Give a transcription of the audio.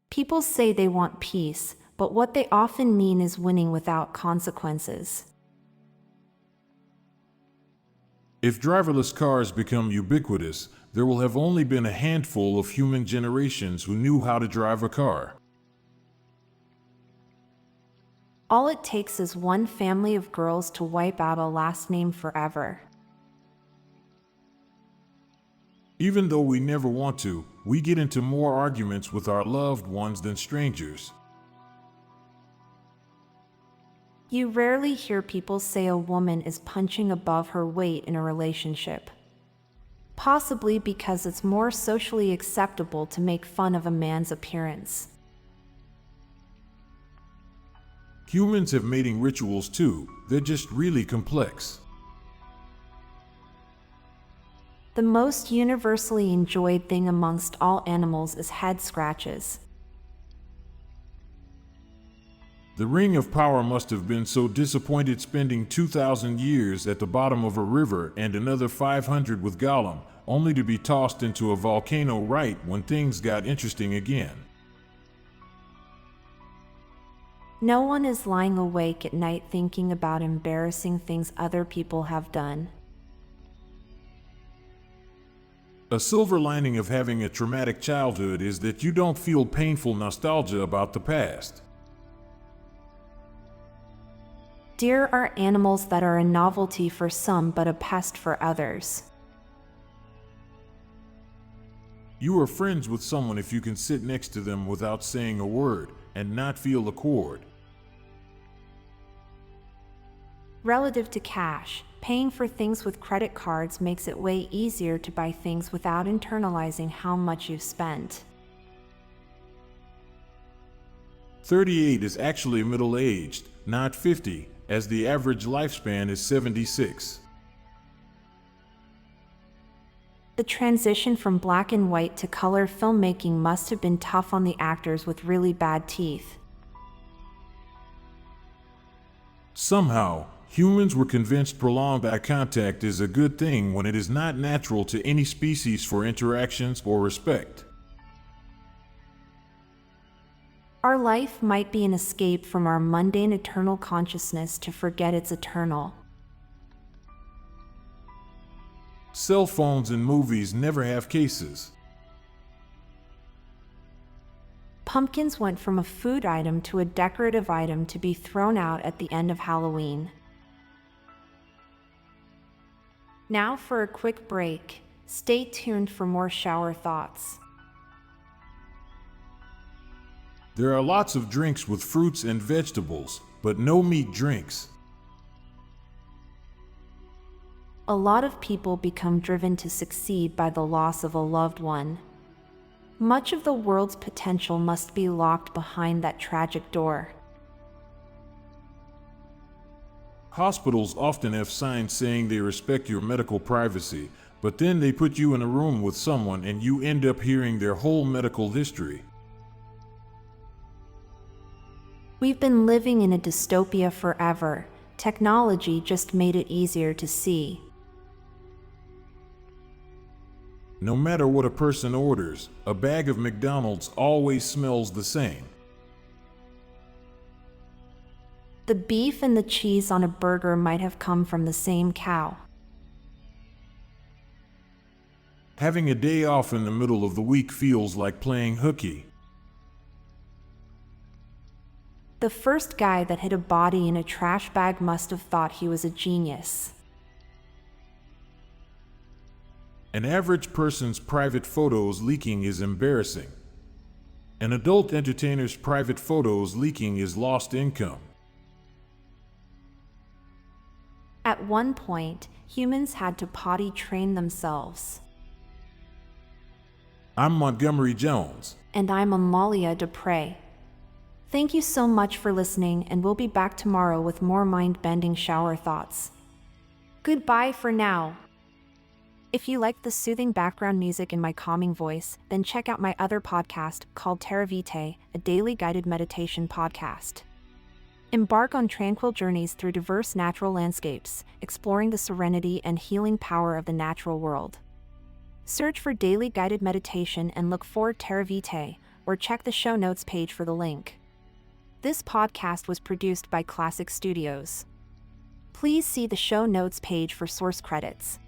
People say they want peace, but what they often mean is winning without consequences. If driverless cars become ubiquitous, there will have only been a handful of human generations who knew how to drive a car. All it takes is one family of girls to wipe out a last name forever. Even though we never want to, we get into more arguments with our loved ones than strangers. You rarely hear people say a woman is punching above her weight in a relationship. Possibly because it's more socially acceptable to make fun of a man's appearance. Humans have mating rituals too, they're just really complex. The most universally enjoyed thing amongst all animals is head scratches. The Ring of Power must have been so disappointed spending 2,000 years at the bottom of a river and another 500 with Gollum, only to be tossed into a volcano right when things got interesting again. No one is lying awake at night thinking about embarrassing things other people have done. A silver lining of having a traumatic childhood is that you don't feel painful nostalgia about the past. Deer are animals that are a novelty for some but a pest for others. You are friends with someone if you can sit next to them without saying a word and not feel the cord. Relative to cash, paying for things with credit cards makes it way easier to buy things without internalizing how much you've spent. 38 is actually middle-aged, not 50, as the average lifespan is 76. The transition from black and white to color filmmaking must have been tough on the actors with really bad teeth. Somehow, humans were convinced prolonged eye contact is a good thing when it is not natural to any species for interactions or respect. Our life might be an escape from our mundane eternal consciousness to forget it's eternal. Cell phones in movies never have cases. Pumpkins went from a food item to a decorative item to be thrown out at the end of Halloween. Now for a quick break. Stay tuned for more shower thoughts. There are lots of drinks with fruits and vegetables, but no meat drinks. A lot of people become driven to succeed by the loss of a loved one. Much of the world's potential must be locked behind that tragic door. Hospitals often have signs saying they respect your medical privacy, but then they put you in a room with someone and you end up hearing their whole medical history. We've been living in a dystopia forever. Technology just made it easier to see. No matter what a person orders, a bag of McDonald's always smells the same. The beef and the cheese on a burger might have come from the same cow. Having a day off in the middle of the week feels like playing hooky. The first guy that hid a body in a trash bag must have thought he was a genius. An average person's private photos leaking is embarrassing. An adult entertainer's private photos leaking is lost income. At one point, humans had to potty train themselves. I'm Montgomery Jones. And I'm Amalia Dupre. Thank you so much for listening, and we'll be back tomorrow with more mind-bending shower thoughts. Goodbye for now. If you like the soothing background music in my calming voice, then check out my other podcast called Terra Vitae, a daily guided meditation podcast. Embark on tranquil journeys through diverse natural landscapes, exploring the serenity and healing power of the natural world. Search for daily guided meditation and look for Terra Vitae, or check the show notes page for the link. This podcast was produced by Klassic Studios. Please see the show notes page for source credits.